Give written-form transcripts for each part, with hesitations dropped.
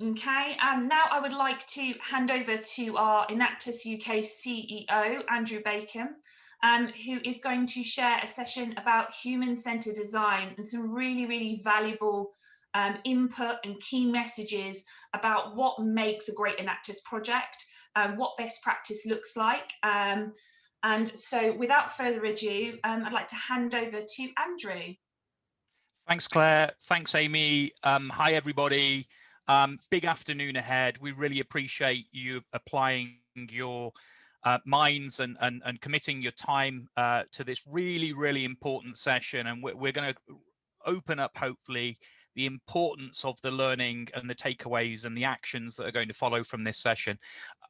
Okay, now I would like to hand over to our Enactus UK CEO, Andrew Bacon, who is going to share a session about human-centered design and some really valuable input and key messages about what makes a great Enactus project, what best practice looks like. And so without further ado, I'd like to hand over to Andrew. Thanks, Claire. Thanks, Amy. Hi, everybody. Big afternoon ahead. We really appreciate you applying your minds and committing your time to this really important session. And we're going to open up, hopefully, the importance of the learning and the takeaways and the actions that are going to follow from this session.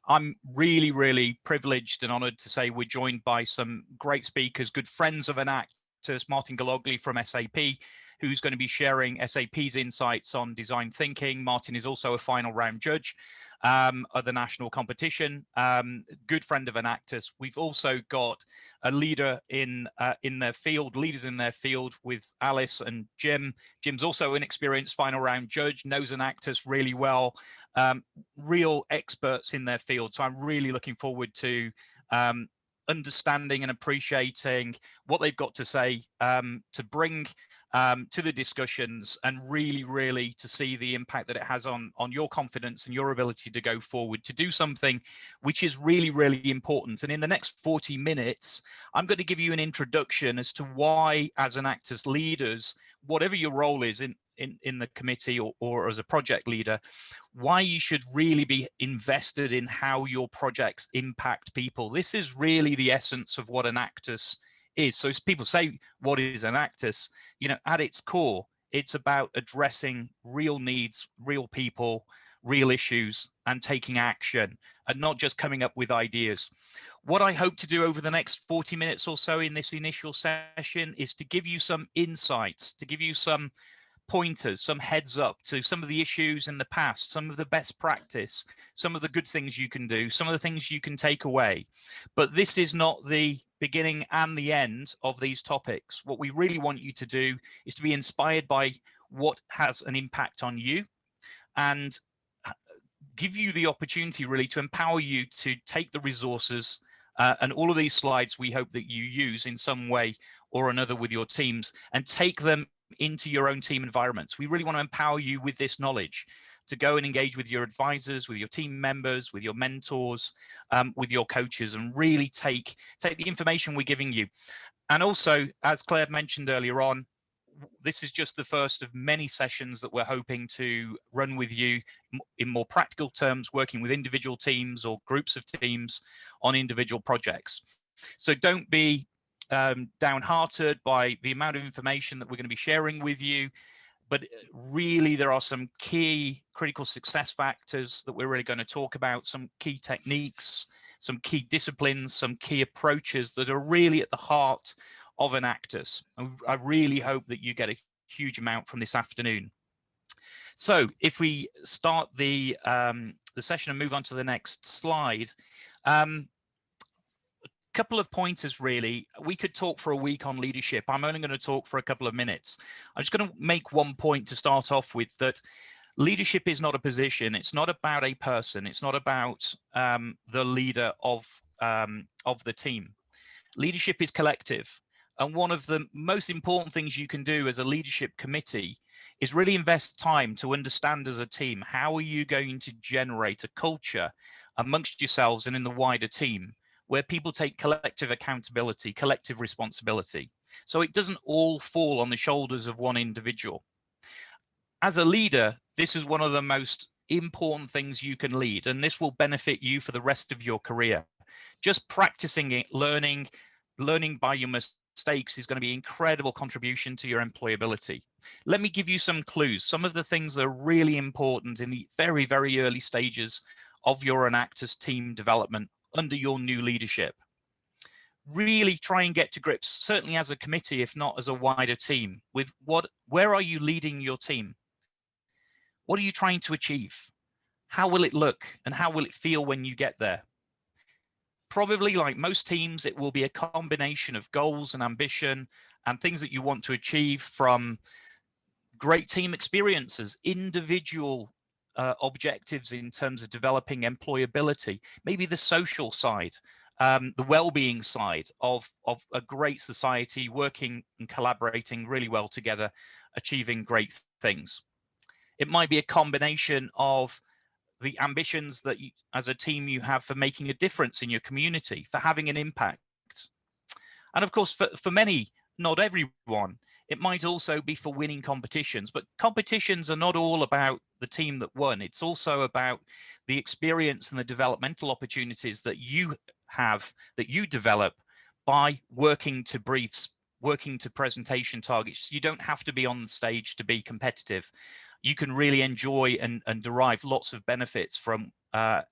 I'm really privileged and honored to say we're joined by some great speakers, good friends of Enactus, Martin Galogli from SAP, who's going to be sharing SAP's insights on design thinking. Martin is also a final round judge of the national competition, good friend of Enactus. We've also got a leader in their field, leaders in their field with Alice and Jim. Jim's also an experienced final round judge, knows Enactus really well, real experts in their field. So I'm really looking forward to understanding and appreciating what they've got to say to bring to the discussions, and really to see the impact that it has on your confidence and your ability to go forward, to do something which is really important. And in the next 40 minutes, I'm going to give you an introduction as to why, as Enactus leaders, whatever your role is in the committee or as a project leader, why you should really be invested in how your projects impact people. This is really the essence of what Enactus is. So as people say, what is Enactus? You know, at its core, it's about addressing real needs, real people, real issues, and taking action, and not just coming up with ideas. What I hope to do over the next 40 minutes or so in this initial session is to give you some insights, to give you some pointers, some heads up to some of the issues in the past, some of the best practice, some of the good things you can do, some of the things you can take away. But this is not the beginning and the end of these topics. What we really want you to do is to be inspired by what has an impact on you, and give you the opportunity really to empower you to take the resources and all of these slides we hope that you use in some way or another with your teams, and take them into your own team environments. We really want to empower you with this knowledge to go and engage with your advisors, with your team members, with your mentors, with your coaches, and really take the information we're giving you. And also, as Claire mentioned earlier on, this is just the first of many sessions that we're hoping to run with you in more practical terms, working with individual teams or groups of teams on individual projects. So don't be downhearted by the amount of information that we're going to be sharing with you, but really there are some key critical success factors that we're really going to talk about, some key techniques, some key disciplines, some key approaches that are really at the heart of Enactus. I really hope that you get a huge amount from this afternoon. So if we start the session and move on to the next slide, couple of pointers really. We could talk for a week on leadership. I'm only going to talk for a couple of minutes. I'm just going to make one point to start off with, that leadership is not a position. It's not about a person. It's not about the leader of the team. Leadership is collective. And one of the most important things you can do as a leadership committee is really invest time to understand as a team, how are you going to generate a culture amongst yourselves and in the wider team where people take collective accountability, collective responsibility. So it doesn't all fall on the shoulders of one individual. As a leader, this is one of the most important things you can lead, and this will benefit you for the rest of your career. Just practicing it, learning by your mistakes is going to be an incredible contribution to your employability. Let me give you some clues, some of the things that are really important in the very early stages of your Enactus team development under your new leadership. Really try and get to grips, certainly as a committee, if not as a wider team, with where are you leading your team? What are you trying to achieve? How will it look and how will it feel when you get there? Probably, like most teams, it will be a combination of goals and ambition and things that you want to achieve, from great team experiences, individual objectives in terms of developing employability, maybe the social side, the well-being side of a great society working and collaborating really well together, achieving great things. It might be a combination of the ambitions that you, as a team, you have for making a difference in your community, for having an impact. And of course, for many, not everyone, it might also be for winning competitions, but competitions are not all about the team that won. It's also about the experience and the developmental opportunities that you have, that you develop by working to briefs, working to presentation targets. You don't have to be on the stage to be competitive. You can really enjoy and derive lots of benefits from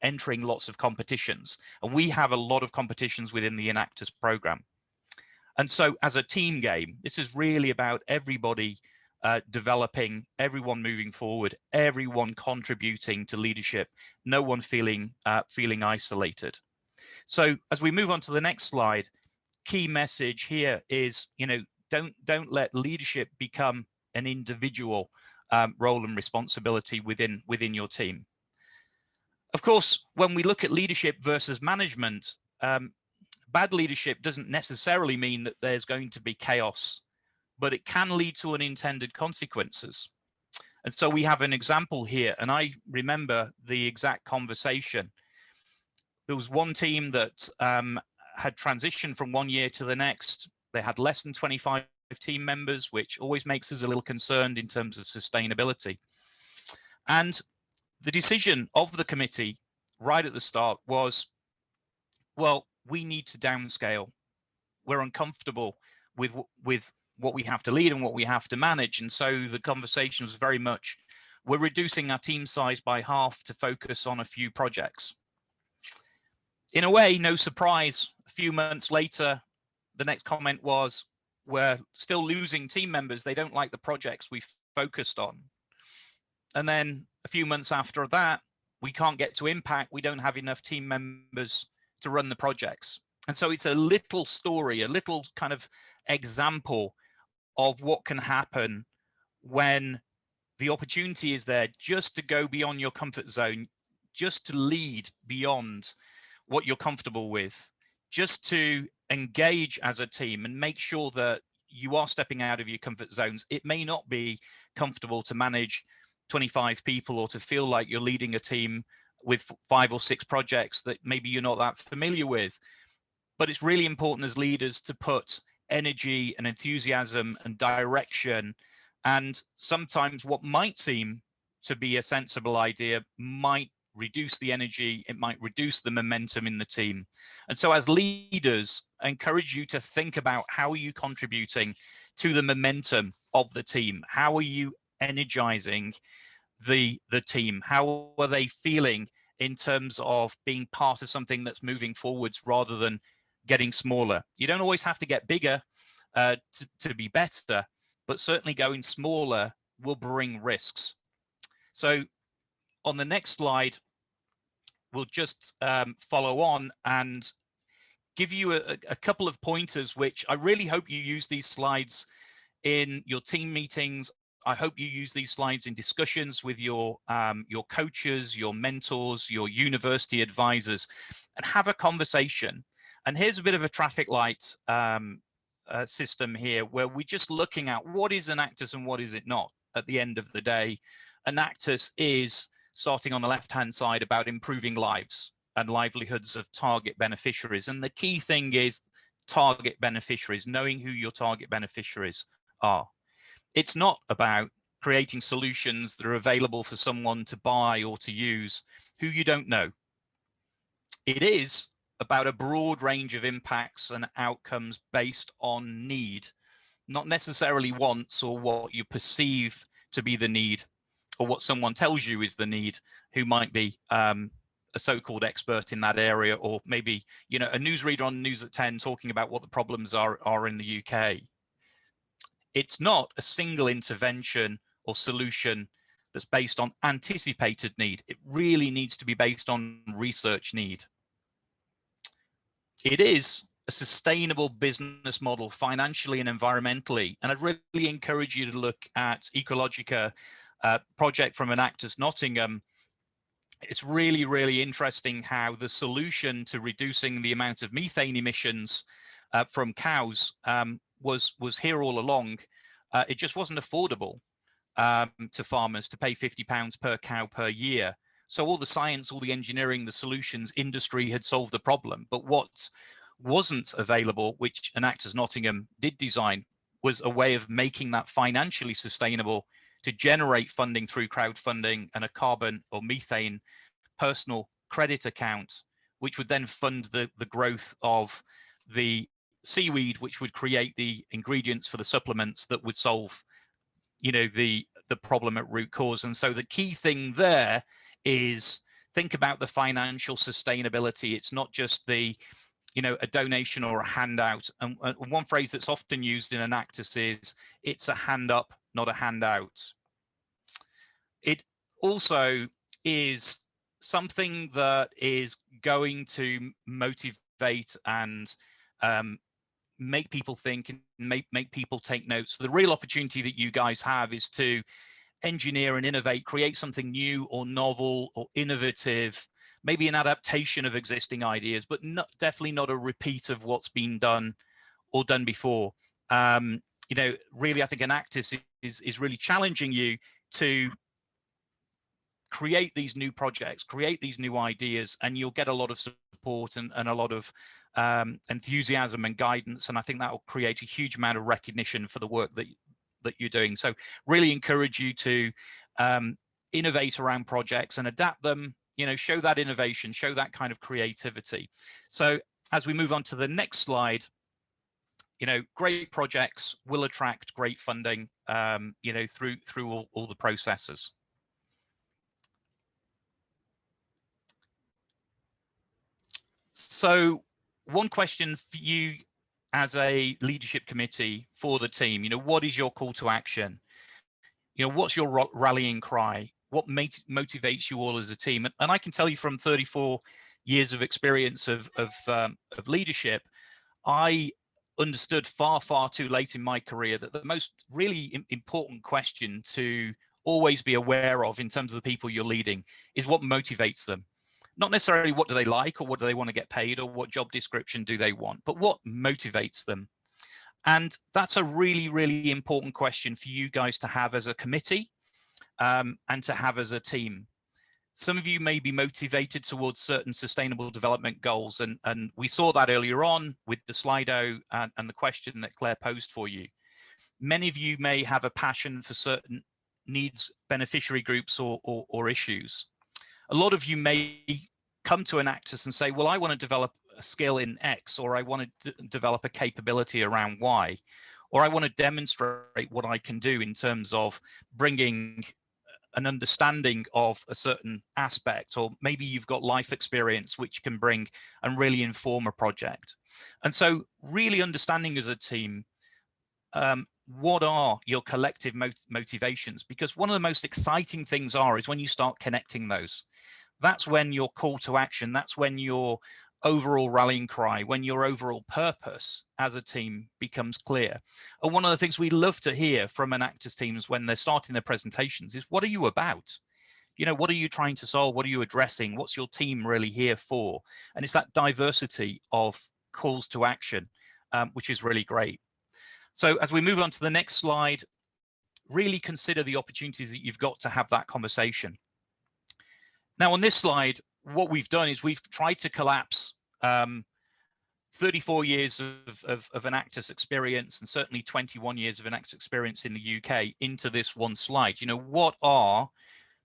entering lots of competitions. And we have a lot of competitions within the Enactus program. And so as a team game, this is really about everybody developing, everyone moving forward, everyone contributing to leadership, no one feeling isolated. So as we move on to the next slide, key message here is, don't let leadership become an individual role and responsibility within your team. Of course, when we look at leadership versus management, bad leadership doesn't necessarily mean that there's going to be chaos, but it can lead to unintended consequences. And so we have an example here, and I remember the exact conversation. There was one team that had transitioned from one year to the next. They had less than 25 team members, which always makes us a little concerned in terms of sustainability. And the decision of the committee right at the start was, well, we need to downscale. We're uncomfortable with what we have to lead and what we have to manage. And so the conversation was very much, we're reducing our team size by half to focus on a few projects. In a way, no surprise, a few months later, the next comment was, we're still losing team members. They don't like the projects we've focused on. And then a few months after that, we can't get to impact. We don't have enough team members to run the projects. And so it's a little story, a little kind of example of what can happen when the opportunity is there just to go beyond your comfort zone, just to lead beyond what you're comfortable with, just to engage as a team and make sure that you are stepping out of your comfort zones. It may not be comfortable to manage 25 people or to feel like you're leading a team with 5 or 6 projects that maybe you're not that familiar with. But it's really important as leaders to put energy and enthusiasm and direction. And sometimes what might seem to be a sensible idea might reduce the energy, it might reduce the momentum in the team. And so as leaders, I encourage you to think about how are you contributing to the momentum of the team? How are you energizing the team? How are they feeling in terms of being part of something that's moving forwards rather than getting smaller? You don't always have to get bigger to be better, but certainly going smaller will bring risks. So on the next slide, we'll just follow on and give you a couple of pointers, which I really hope you use these slides in your team meetings. I hope you use these slides in discussions with your coaches, your mentors, your university advisors, and have a conversation. And here's a bit of a traffic light system here, where we're just looking at what is Enactus and what is it not. At the end of the day, Enactus is, starting on the left-hand side, about improving lives and livelihoods of target beneficiaries. And the key thing is target beneficiaries, knowing who your target beneficiaries are. It's not about creating solutions that are available for someone to buy or to use who you don't know. It is about a broad range of impacts and outcomes based on need, not necessarily wants or what you perceive to be the need or what someone tells you is the need, who might be a so-called expert in that area, or maybe, you know, a newsreader on News at 10 talking about what the problems are in the UK. It's not a single intervention or solution that's based on anticipated need. It really needs to be based on research need. It is a sustainable business model financially and environmentally. And I'd really encourage you to look at Ecologica project from Enactus Nottingham, it's really, really interesting how the solution to reducing the amount of methane emissions from cows was here all along. It just wasn't affordable to farmers to pay £50 per cow per year. So all the science, all the engineering, the solutions, industry had solved the problem. But what wasn't available, which Enactus Nottingham did design, was a way of making that financially sustainable to generate funding through crowdfunding and a carbon or methane personal credit account, which would then fund the growth of the seaweed, which would create the ingredients for the supplements that would solve, you know, the problem at root cause. And so the key thing there is think about the financial sustainability. It's not just the, you know, a donation or a handout. And one phrase that's often used in Enactus is it's a hand up, not a handout. It also is something that is going to motivate and make people think and make people take notes. The real opportunity that you guys have is to engineer and innovate, create something new or novel or innovative, maybe an adaptation of existing ideas, but definitely not a repeat of what's been done or done before. You know, really, I think Enactus is really challenging you to create these new projects, create these new ideas, and you'll get a lot of support and a lot of enthusiasm and guidance. And I think that will create a huge amount of recognition for the work that you're doing. So really encourage you to innovate around projects and adapt them, you know, show that innovation, show that kind of creativity. So as we move on to the next slide, you know, great projects will attract great funding, you know, through all the processes. So one question for you as a leadership committee for the team, you know, what is your call to action? You know, what's your rallying cry? What motivates you all as a team? And I can tell you from 34 years of experience of leadership, I understood far too late in my career that the most really important question to always be aware of in terms of the people you're leading is what motivates them. Not necessarily what do they like or what do they want to get paid or what job description do they want, but what motivates them. And that's a really, really important question for you guys to have as a committee and to have as a team. Some of you may be motivated towards certain sustainable development goals, and we saw that earlier on with the Slido and the question that Claire posed for you. Many of you may have a passion for certain needs beneficiary groups or issues. A lot of you may come to Enactus and say, well, I want to develop a skill in X, or I want to develop a capability around Y, or I want to demonstrate what I can do in terms of bringing an understanding of a certain aspect, or maybe you've got life experience which can bring and really inform a project. And so really understanding as a team, what are your collective motivations? Because one of the most exciting things is when you start connecting those. That's when your call to action, that's when your overall rallying cry, when your overall purpose as a team becomes clear. And one of the things we love to hear from Enactus teams when they're starting their presentations is, what are you about? You know, what are you trying to solve? What are you addressing? What's your team really here for? And it's that diversity of calls to action, which is really great. So as we move on to the next slide, really consider the opportunities that you've got to have that conversation. Now on this slide, what we've done is we've tried to collapse 34 years of Enactus experience and certainly 21 years of Enactus experience in the UK into this one slide. You know, what are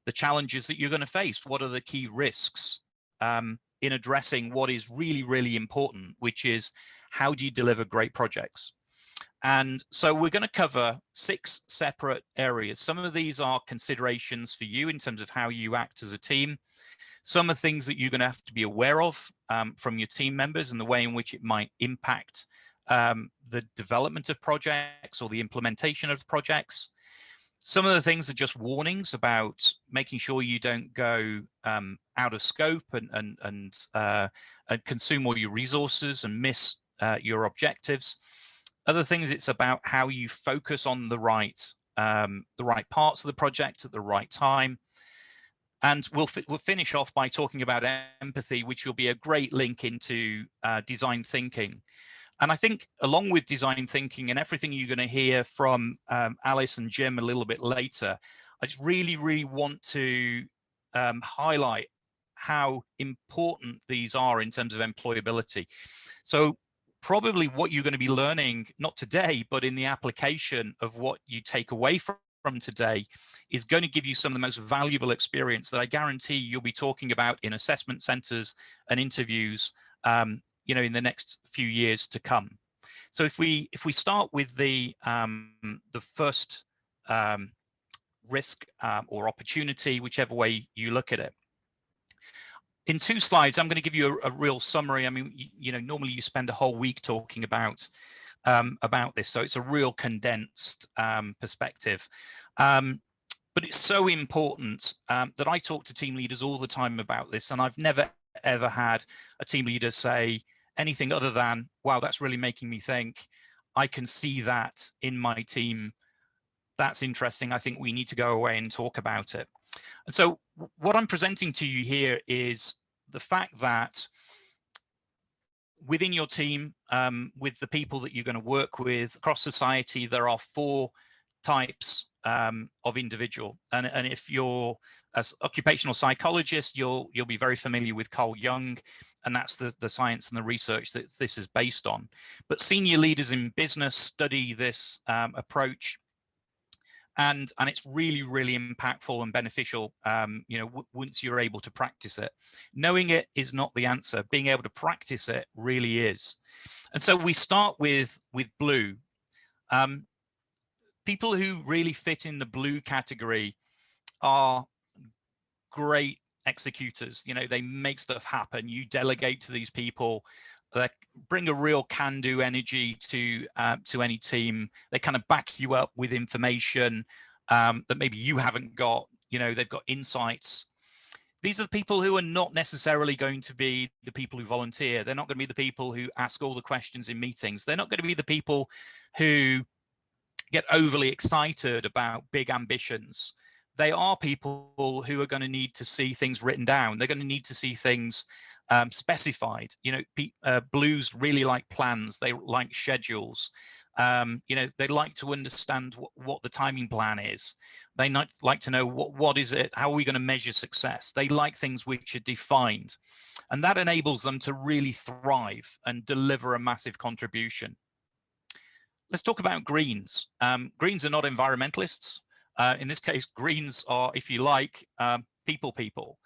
the challenges that you're going to face? What are the key risks in addressing what is really, really important, which is how do you deliver great projects? And so we're going to cover 6 separate areas. Some of these are considerations for you in terms of how you act as a team. Some are things that you're going to have to be aware of from your team members and the way in which it might impact the development of projects or the implementation of projects. Some of the things are just warnings about making sure you don't go out of scope and consume all your resources and miss your objectives. Other things, it's about how you focus on the right parts of the project at the right time. And we'll finish off by talking about empathy, which will be a great link into design thinking. And I think along with design thinking and everything you're going to hear from Alice and Jim a little bit later, I just really, really want to highlight how important these are in terms of employability. So probably what you're going to be learning, not today, but in the application of what you take away from today, is going to give you some of the most valuable experience that I guarantee you'll be talking about in assessment centers and interviews, you know, in the next few years to come. So if we start with the first risk or opportunity, whichever way you look at it. In 2 slides, I'm going to give you a real summary. I mean, you know, normally you spend a whole week talking about this, so it's a real condensed perspective. But it's so important that I talk to team leaders all the time about this, and I've never ever had a team leader say anything other than, wow, that's really making me think. I can see that in my team. That's interesting. I think we need to go away and talk about it. And so what I'm presenting to you here is the fact that within your team, with the people that you're going to work with across society, there are 4 types of individual. And if you're an occupational psychologist, you'll be very familiar with Carl Jung, and that's the science and the research that this is based on. But senior leaders in business study this approach. And it's really, really impactful and beneficial, you know, once you're able to practice it. Knowing it is not the answer. Being able to practice it really is. And so we start with blue. People who really fit in the blue category are great executors. You know, they make stuff happen. You delegate to these people. They bring a real can-do energy to any team. They kind of back you up with information that maybe you haven't got. You know, they've got insights. These are the people who are not necessarily going to be the people who volunteer. They're not going to be the people who ask all the questions in meetings. They're not going to be the people who get overly excited about big ambitions. They are people who are going to need to see things written down. They're going to need to see things specified. You know, blues really like plans. They like schedules. You know, they like to understand what the timing plan is. They like to know what is it, how are we going to measure success? They like things which are defined, and that enables them to really thrive and deliver a massive contribution. Let's talk about greens. Greens are not environmentalists. In this case, greens are, if you like, people.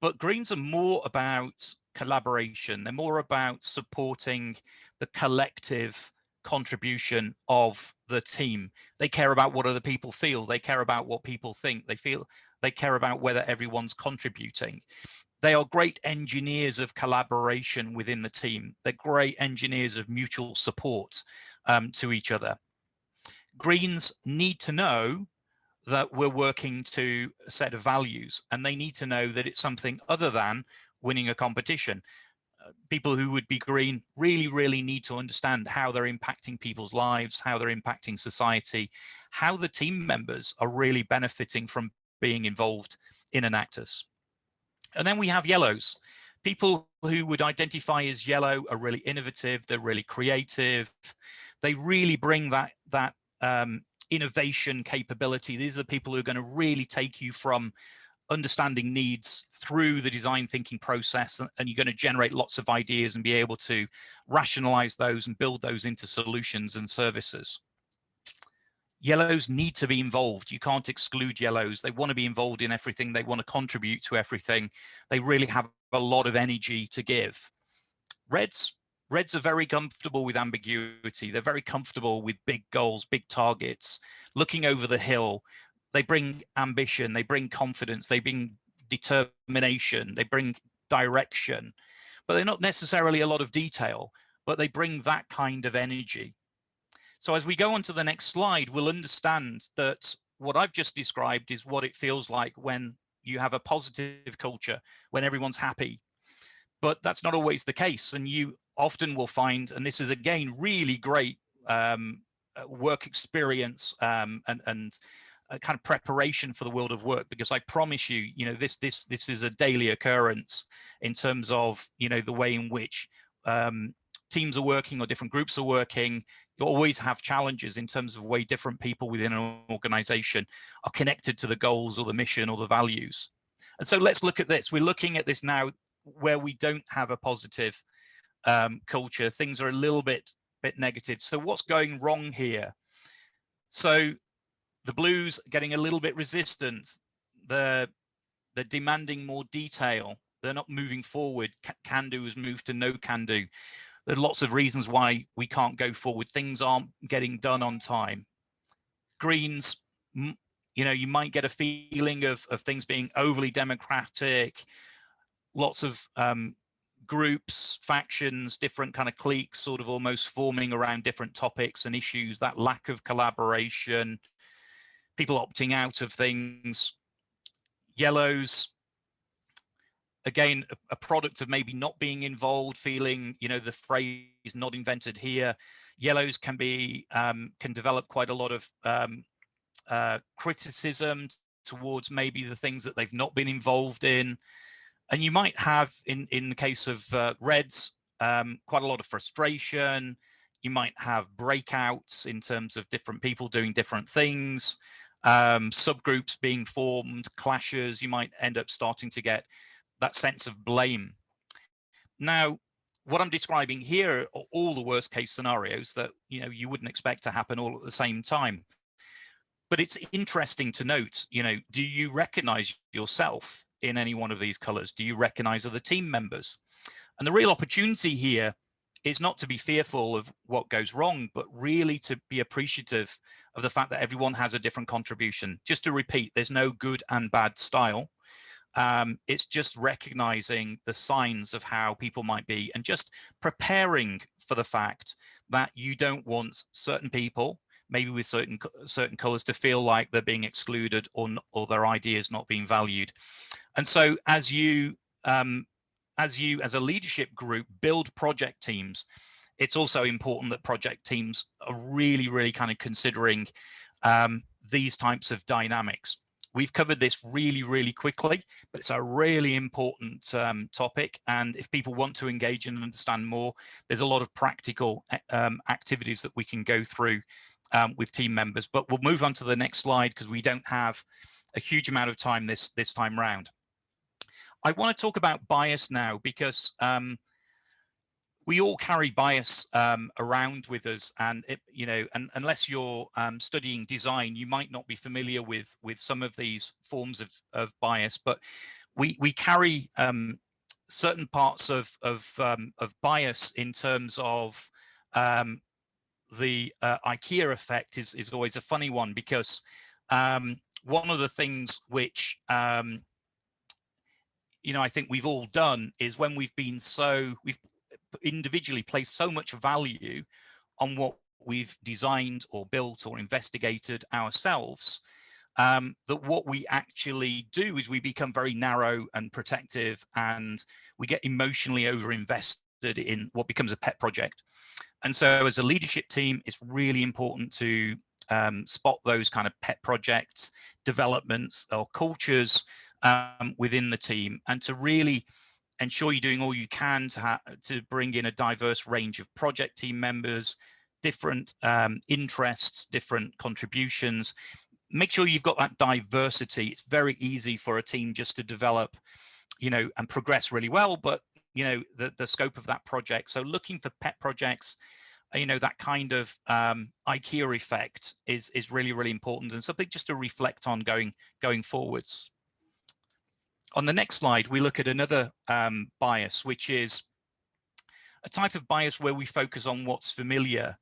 But greens are more about collaboration. They're more about supporting the collective contribution of the team. They care about what other people feel. They care about what people think. They care about whether everyone's contributing. They are great engineers of collaboration within the team. They're great engineers of mutual support to each other. Greens need to know that we're working to a set of values, and they need to know that it's something other than winning a competition. People who would be green really, really need to understand how they're impacting people's lives, how they're impacting society, how the team members are really benefiting from being involved in Enactus. And then we have yellows. People who would identify as yellow are really innovative. They're really creative. They really bring that innovation capability. These are the people who are going to really take you from understanding needs through the design thinking process, and you're going to generate lots of ideas and be able to rationalize those and build those into solutions and services. Yellows need to be involved. You can't exclude yellows. They want to be involved in everything. They want to contribute to everything. They really have a lot of energy to give. Reds are very comfortable with ambiguity. They're very comfortable with big goals, big targets, looking over the hill. They bring ambition, they bring confidence, they bring determination, they bring direction, but they're not necessarily a lot of detail, but they bring that kind of energy. So as we go on to the next slide, we'll understand that what I've just described is what it feels like when you have a positive culture, when everyone's happy. But that's not always the case. And you often will find, and this is again really great work experience and a kind of preparation for the world of work, because I promise you, you know, this is a daily occurrence in terms of, you know, the way in which teams are working or different groups are working. You always have challenges in terms of the way different people within an organization are connected to the goals or the mission or the values. And so let's look at this. We're looking at this now where we don't have a positive culture. Things are a little bit negative. So what's going wrong here? So the blues getting a little bit resistant. They're demanding more detail. They're not moving forward. Can do has moved to no can do. There are lots of reasons why we can't go forward. Things aren't getting done on time. Greens, you know, you might get a feeling of things being overly democratic, lots of groups, factions, different kind of cliques sort of almost forming around different topics and issues, that lack of collaboration, people opting out of things. Yellows, again, a product of maybe not being involved, feeling, you know, the phrase not invented here. Yellows can be, can develop quite a lot of criticism towards maybe the things that they've not been involved in. And you might have, in the case of reds, quite a lot of frustration. You might have breakouts in terms of different people doing different things, subgroups being formed, clashes. You might end up starting to get that sense of blame. Now, what I'm describing here are all the worst case scenarios that, you know, you wouldn't expect to happen all at the same time. But it's interesting to note, you know, do you recognize yourself in any one of these colors? Do you recognize other team members? And the real opportunity here is not to be fearful of what goes wrong, but really to be appreciative of the fact that everyone has a different contribution. Just to repeat, there's no good and bad style. It's just recognizing the signs of how people might be and just preparing for the fact that you don't want certain people, maybe with certain colors, to feel like they're being excluded or their ideas not being valued. And so as you as a leadership group build project teams, it's also important that project teams are really kind of considering these types of dynamics. We've covered this really quickly, but it's a really important topic. And if people want to engage and understand more, there's a lot of practical activities that we can go through with team members. But we'll move on to the next slide because we don't have a huge amount of time this time round. I want to talk about bias now because we all carry bias around with us, and you know, and unless you're studying design, you might not be familiar with some of these forms of bias. But we carry certain parts of bias in terms of the IKEA effect is always a funny one, because one of the things which you know, I think we've all done is when we've individually placed so much value on what we've designed or built or investigated ourselves, that what we actually do is we become very narrow and protective, and we get emotionally over-invested in what becomes a pet project. And so as a leadership team, it's really important to spot those kind of pet projects, developments or cultures within the team, and to really ensure you're doing all you can to bring in a diverse range of project team members, different interests, different contributions. Make sure you've got that diversity. It's very easy for a team just to develop, you know, and progress really well, but you know, the scope of that project. So looking for pet projects, you know, that kind of IKEA effect is really important, and something just to reflect on going forwards. On the next slide, we look at another bias, which is a type of bias where we focus on what's familiar.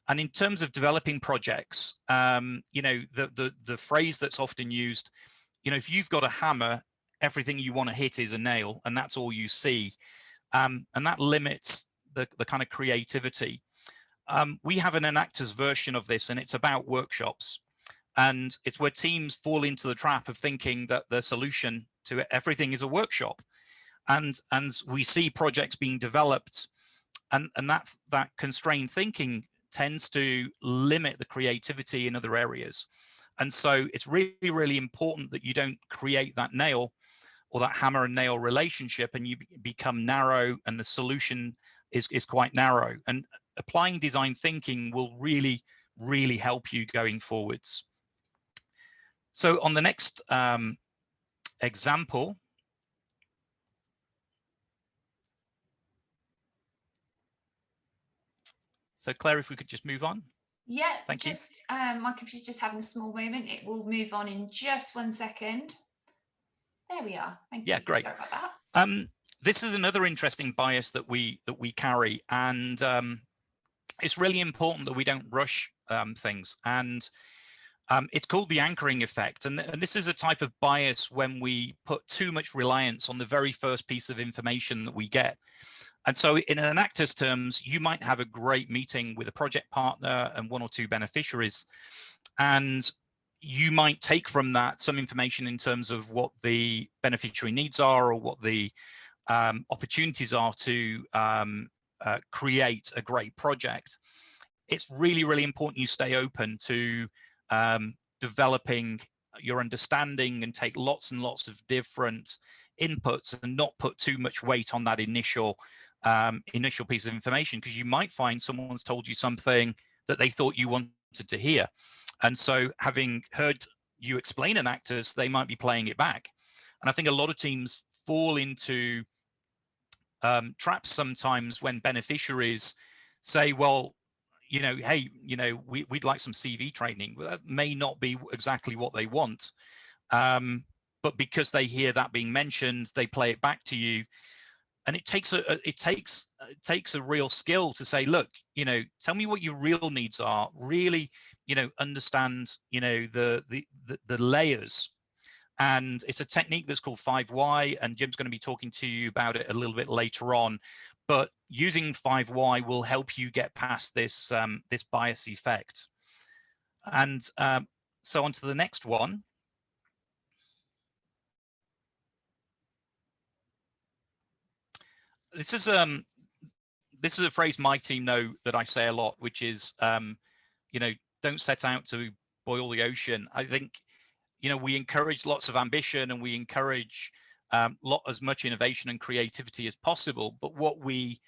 And in terms of developing projects, you know, the phrase that's often used, you know, if you've got a hammer, everything you want to hit is a nail, and that's all you see. And that limits the kind of creativity. We have an Enactus version of this, and it's about workshops. And it's where teams fall into the trap of thinking that the solution to everything is a workshop. And we see projects being developed, and that constrained thinking tends to limit the creativity in other areas. And so it's really, really important that you don't create that nail or that hammer and nail relationship and you become narrow and the solution is quite narrow. And applying design thinking will really, really help you going forwards. So on the next example, so Claire, if we could just move on. Yeah, Thank you. My computer's just having a small moment. It will move on in just 1 second. There we are. Thank you. Yeah, great. Sorry about that. This is another interesting bias that we carry, and it's really important that we don't rush things. And it's called the anchoring effect, and this is a type of bias when we put too much reliance on the very first piece of information that we get. And so in an Enactus terms, you might have a great meeting with a project partner and 1 or 2 beneficiaries, and you might take from that some information in terms of what the beneficiary needs are or what the opportunities are to create a great project. It's really, really important you stay open to developing your understanding and take lots and lots of different inputs and not put too much weight on that initial piece of information, because you might find someone's told you something that they thought you wanted to hear. And so having heard you explain Enactus, they might be playing it back. And I think a lot of teams fall into traps sometimes when beneficiaries say, well, you know, hey, you know, we'd like some CV training. Well, that may not be exactly what they want. But because they hear that being mentioned, they play it back to you. And it takes a real skill to say, look, you know, tell me what your real needs are. Really, you know, understand, you know, the layers. And it's a technique that's called 5Y, and Jim's going to be talking to you about it a little bit later on. But using 5Y will help you get past this this bias effect. And so on to the next one. This is a phrase my team know that I say a lot, which is, you know, don't set out to boil the ocean. I think, you know, we encourage lots of ambition and we encourage as much innovation and creativity as possible. But what we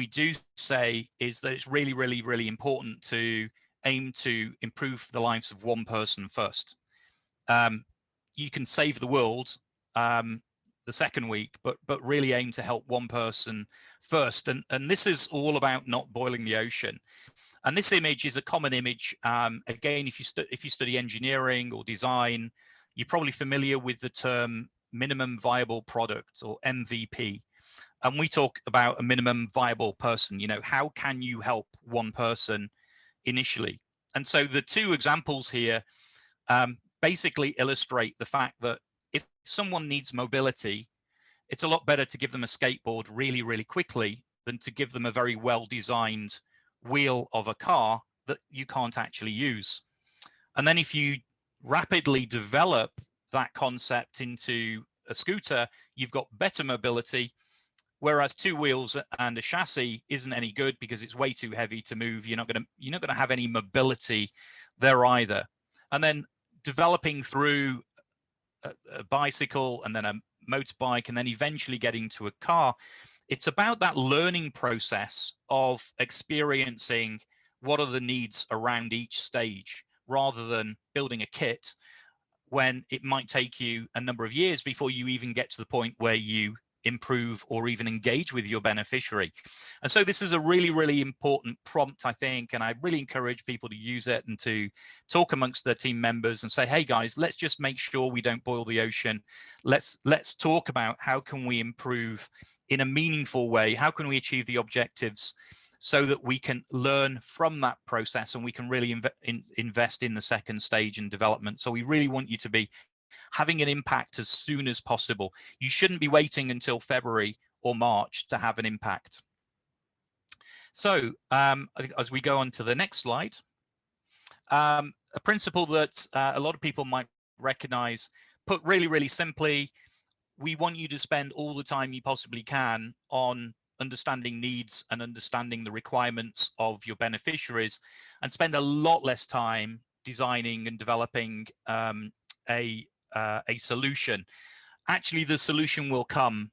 do say is that it's really, really, really important to aim to improve the lives of one person first. You can save the world the second week, but really aim to help one person first. And this is all about not boiling the ocean. And this image is a common image. Again, if you study engineering or design, you're probably familiar with the term minimum viable product, or MVP. And we talk about a minimum viable person. You know, how can you help one person initially? And so the 2 examples here basically illustrate the fact that if someone needs mobility, it's a lot better to give them a skateboard really, really quickly than to give them a very well-designed wheel of a car that you can't actually use. And then if you rapidly develop that concept into a scooter, you've got better mobility, whereas 2 wheels and a chassis isn't any good because it's way too heavy to move. You're not going to have any mobility there either. And then developing through a bicycle and then a motorbike and then eventually getting to a car, it's about that learning process of experiencing what are the needs around each stage, rather than building a kit when it might take you a number of years before you even get to the point where you improve or even engage with your beneficiary. And so this is a really, really important prompt, I think, and I really encourage people to use it and to talk amongst their team members and say, hey guys, let's just make sure we don't boil the ocean. Let's talk about how can we improve in a meaningful way, how can we achieve the objectives so that we can learn from that process and we can really invest in the second stage in development. So we really want you to be having an impact as soon as possible. You shouldn't be waiting until February or March to have an impact. So I think as we go on to the next slide, a principle that a lot of people might recognize, put really, really simply, we want you to spend all the time you possibly can on understanding needs and understanding the requirements of your beneficiaries, and spend a lot less time designing and developing a solution. Actually, the solution will come.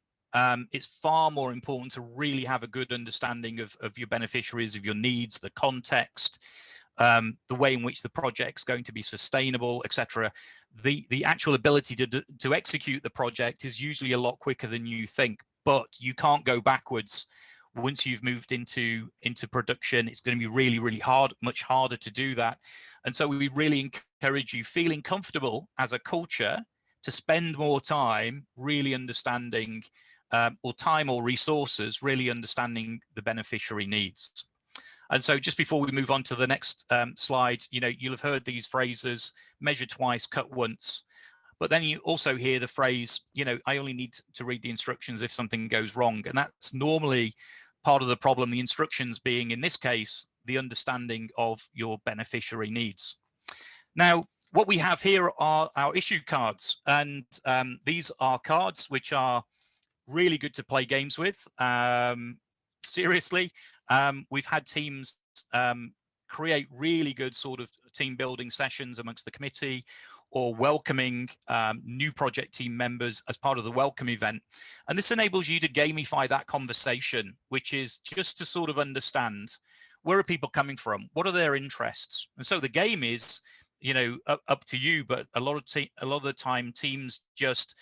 It's far more important to really have a good understanding of your beneficiaries, of your needs, the context, the way in which the project's going to be sustainable, etc. The actual ability to execute the project is usually a lot quicker than you think, but you can't go backwards. Once you've moved into production, it's going to be really, really hard, much harder to do that. And so we really encourage you, feeling comfortable as a culture, to spend more time really understanding, or time or resources, really understanding the beneficiary needs. And so just before we move on to the next slide, you'll have heard these phrases: measure twice, cut once. But then you also hear the phrase, I only need to read the instructions if something goes wrong. And that's normally part of the problem, the instructions being, in this case, the understanding of your beneficiary needs. Now, what we have here are our issue cards. And these are cards which are really good to play games with. Seriously, we've had teams create really good sort of team building sessions amongst the committee, or welcoming new project team members as part of the welcome event. And this enables you to gamify that conversation, which is just to sort of understand, where are people coming from? What are their interests? And so the game is, up to you, but a lot of the time teams just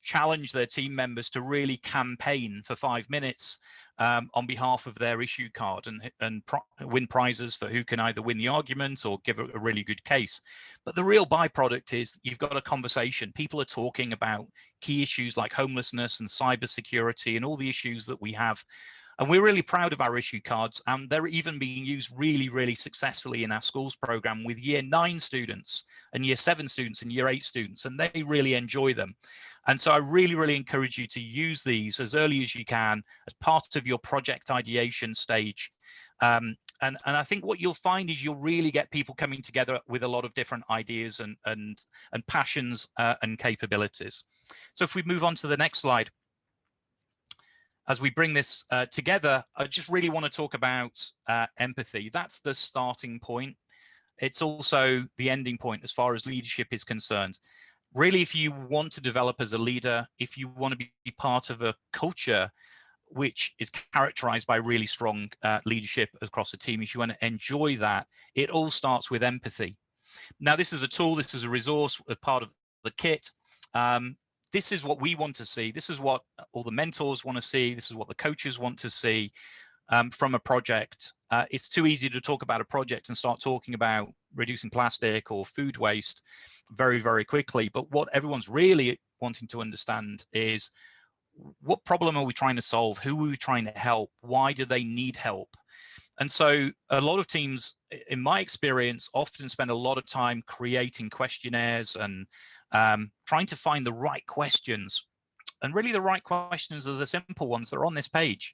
challenge their team members to really campaign for 5 minutes on behalf of their issue card, and win prizes for who can either win the argument or give a really good case. But the real byproduct is you've got a conversation. People are talking about key issues like homelessness and cybersecurity and all the issues that we have. And we're really proud of our issue cards, and they're even being used really, really successfully in our schools program with Year 9 students and Year 7 students and Year 8 students, and they really enjoy them. And so I really, really encourage you to use these as early as you can as part of your project ideation stage. And I think what you'll find is you'll really get people coming together with a lot of different ideas and passions and capabilities. So if we move on to the next slide. As we bring this together, I just really want to talk about empathy. That's the starting point. It's also the ending point as far as leadership is concerned. Really, if you want to develop as a leader, if you want to be part of a culture which is characterized by really strong leadership across a team, if you want to enjoy that, it all starts with empathy. Now, this is a tool, this is a resource as part of the kit. This is what we want to see. This is what all the mentors want to see. This is what the coaches want to see from a project. It's too easy to talk about a project and start talking about reducing plastic or food waste very, very quickly. But what everyone's really wanting to understand is, what problem are we trying to solve? Who are we trying to help? Why do they need help? And so a lot of teams, in my experience, often spend a lot of time creating questionnaires and trying to find the right questions. And really the right questions are the simple ones that are on this page.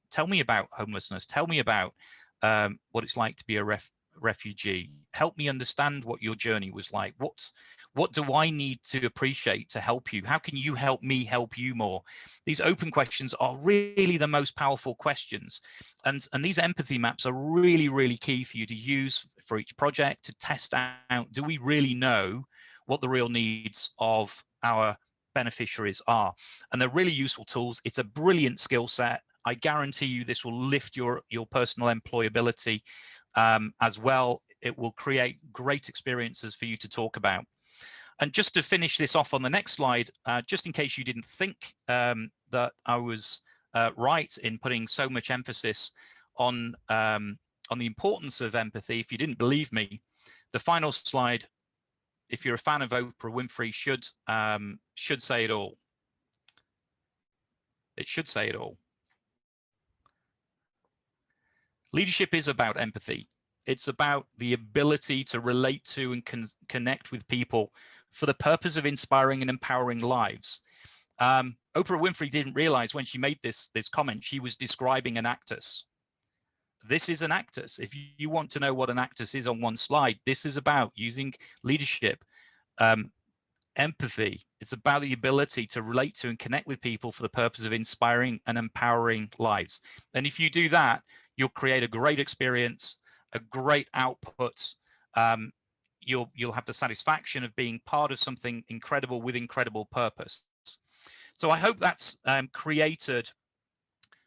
Tell me about homelessness. Tell me about what it's like to be a refugee. Help me understand what your journey was like. What do I need to appreciate to help you? How can you help me help you more? These open questions are really the most powerful questions. And these empathy maps are really, really key for you to use for each project to test out, do we really know what the real needs of our beneficiaries are? And they're really useful tools. It's a brilliant skill set. I guarantee you this will lift your personal employability as well. It will create great experiences for you to talk about. And just to finish this off on the next slide, just in case you didn't think that I was right in putting so much emphasis on the importance of empathy, if you didn't believe me, the final slide, if you're a fan of Oprah Winfrey, should say it all. It should say it all. Leadership is about empathy. It's about the ability to relate to and connect with people for the purpose of inspiring and empowering lives. Oprah Winfrey didn't realize when she made this comment, she was describing Enactus. This is Enactus. If you want to know what Enactus is on one slide, this is about using leadership, empathy. It's about the ability to relate to and connect with people for the purpose of inspiring and empowering lives. And if you do that, you'll create a great experience, a great output, you'll have the satisfaction of being part of something incredible with incredible purpose. So I hope that's created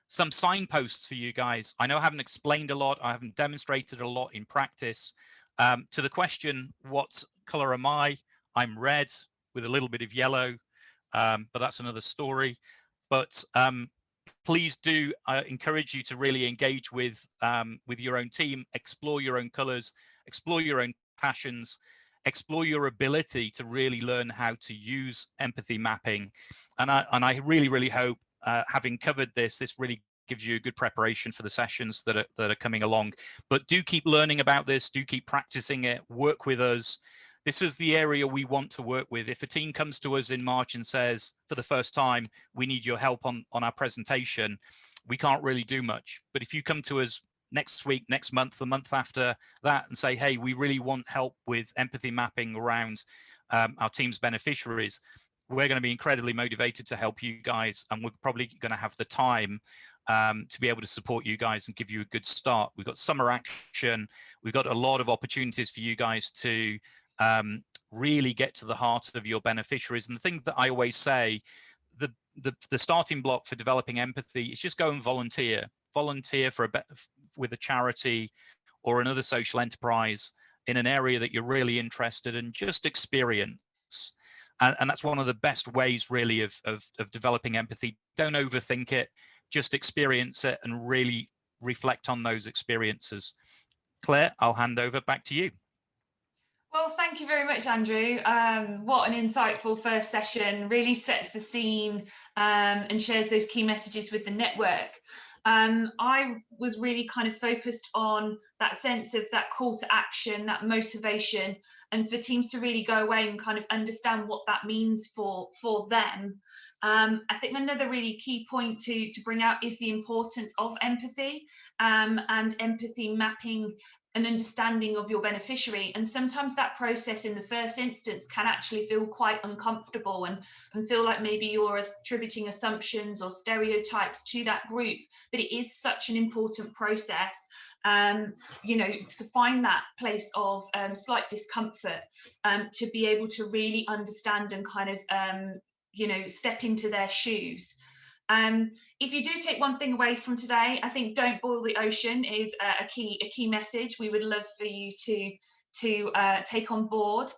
some signposts for you guys. I know I haven't explained a lot, I haven't demonstrated a lot in practice. To the question, what color am I? I'm red with a little bit of yellow, but that's another story. But please do encourage you to really engage with your own team, explore your own colors, explore your own passions, explore your ability to really learn how to use empathy mapping. And I really, really hope, having covered this really gives you a good preparation for the sessions that are coming along. But do keep learning about this, do keep practicing it, work with us. This is the area we want to work with. If a team comes to us in March and says, for the first time, we need your help on our presentation, we can't really do much. But if you come to us next week, next month, the month after that, and say, hey, we really want help with empathy mapping around our team's beneficiaries, we're going to be incredibly motivated to help you guys, and we're probably going to have the time to be able to support you guys and give you a good start. We've got summer action. We've got a lot of opportunities for you guys to really get to the heart of your beneficiaries. And the thing that I always say, the starting block for developing empathy is just go and volunteer for with a charity or another social enterprise in an area that you're really interested in. Just experience. And that's one of the best ways really of developing empathy. Don't overthink it, just experience it and really reflect on those experiences. Claire, I'll hand over back to you. Well, thank you very much, Andrew. What an insightful first session, really sets the scene and shares those key messages with the network. I was really kind of focused on that sense of that call to action, that motivation, and for teams to really go away and kind of understand what that means for them. I think another really key point to bring out is the importance of empathy and empathy mapping an understanding of your beneficiary. And sometimes that process in the first instance can actually feel quite uncomfortable and feel like maybe you're attributing assumptions or stereotypes to that group, but it is such an important process, you know, to find that place of slight discomfort, to be able to really understand and kind of, you know, step into their shoes. If you do take one thing away from today, I think don't boil the ocean is a key message we would love for you to take on board.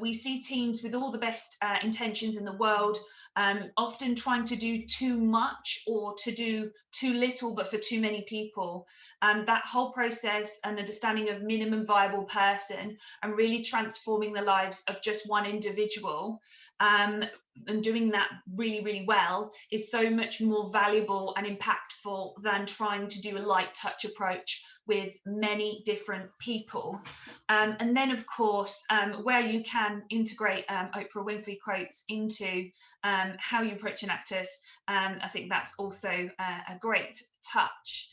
We see teams with all the best intentions in the world, often trying to do too much or to do too little, but for too many people. That whole process and understanding of minimum viable person and really transforming the lives of just one individual, and doing that really, really well is so much more valuable and impactful than trying to do a light touch approach with many different people. And then, of course, where you can integrate Oprah Winfrey quotes into how you approach Enactus, I think that's also a great touch.